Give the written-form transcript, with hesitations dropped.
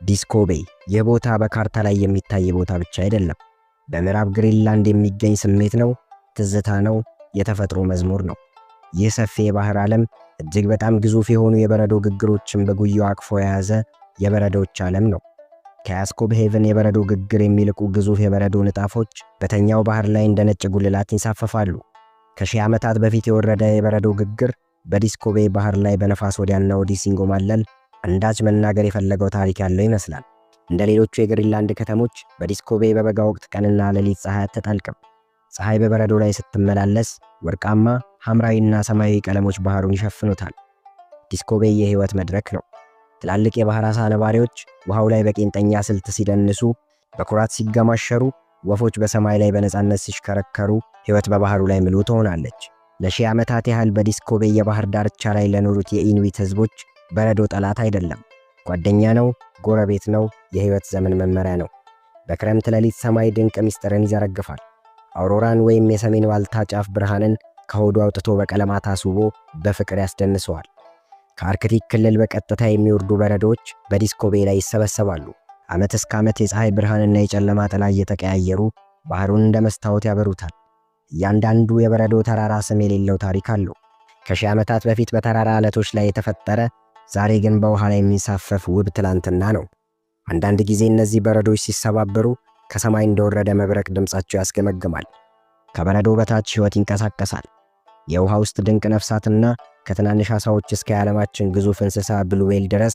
ዲስኮ ቤይ ይህ ቦታ በካርታ ላይ የሚታይ ቦታ ብቻ አይደለም። በምዕራብ ግሪንላንድ የሚገኝ ስሜት ነው፣ ትዝታ ነው፣ የተፈጥሮ መዝሙር ነው። ይህ ሰፊ የባህር ዓለም እጅግ በጣም ግዙፍ የሆኑ የበረዶ ግግሮችን በጉያው አቅፎ የያዘ የበረዶች ዓለም ነው። ከያስኮብ ሄቨን የበረዶ ግግር የሚልቁ ግዙፍ የበረዶ ንጣፎች በተኛው ባህር ላይ እንደ ነጭ ጉልላት ይንሳፈፋሉ። ከሺህ ዓመታት በፊት የወረደ የበረዶ ግግር በዲስኮ ቤይ ባህር ላይ በነፋስ ወዲያና ወዲህ ሲንጎማለል አንዳች መናገር የፈለገው ታሪክ ያለው ይመስላል። እንደ ሌሎቹ የግሪንላንድ ከተሞች በዲስኮ ቤይ በበጋ ወቅት ቀንና ሌሊት ፀሐይ አትጠልቅም። ፀሐይ በበረዶ ላይ ስትመላለስ ወርቃማ፣ ሐምራዊና ሰማያዊ ቀለሞች ባህሩን ይሸፍኑታል። ዲስኮ ቤይ የህይወት መድረክ ነው። ትላልቅ የባህር ዓሣ ነባሪዎች ውሃው ላይ በቄንጠኛ ስልት ሲደንሱ፣ በኩራት ሲገማሸሩ፣ ወፎች በሰማይ ላይ በነፃነት ሲሽከረከሩ ህይወት በባህሩ ላይ ምሉ ትሆናለች። ለሺህ ዓመታት ያህል በዲስኮ ቤይ የባህር ዳርቻ ላይ ለኖሩት የኢኑዊት ህዝቦች በረዶ ጠላት አይደለም፣ ጓደኛ ነው፣ ጎረቤት ነው፣ የህይወት ዘመን መመሪያ ነው። በክረምት ሌሊት ሰማይ ድንቅ ምስጢርን ይዘረግፋል። አውሮራን ወይም የሰሜን ዋልታ ጫፍ ብርሃንን ከሆዱ አውጥቶ በቀለማት አስውቦ በፍቅር ያስደንሰዋል። ከአርክቲክ ክልል በቀጥታ የሚወርዱ በረዶዎች በዲስኮ ቤይ ላይ ይሰበሰባሉ። ዓመት እስከ ዓመት የፀሐይ ብርሃንና የጨለማ ጥላ እየተቀያየሩ ባህሩን እንደ መስታወት ያበሩታል። እያንዳንዱ የበረዶ ተራራ ስም የሌለው ታሪክ አለው። ከሺህ ዓመታት በፊት በተራራ ዓለቶች ላይ የተፈጠረ፣ ዛሬ ግን በውሃ ላይ የሚንሳፈፍ ውብ ትላንትና ነው። አንዳንድ ጊዜ እነዚህ በረዶች ሲሰባበሩ ከሰማይ እንደወረደ መብረቅ ድምፃቸው ያስገመግማል። ከበረዶ በታች ሕይወት ይንቀሳቀሳል። የውሃ ውስጥ ድንቅ ነፍሳትና ከትናንሽ ዓሣዎች እስከ የዓለማችን ግዙፍ እንስሳ ብሉ ዌል ድረስ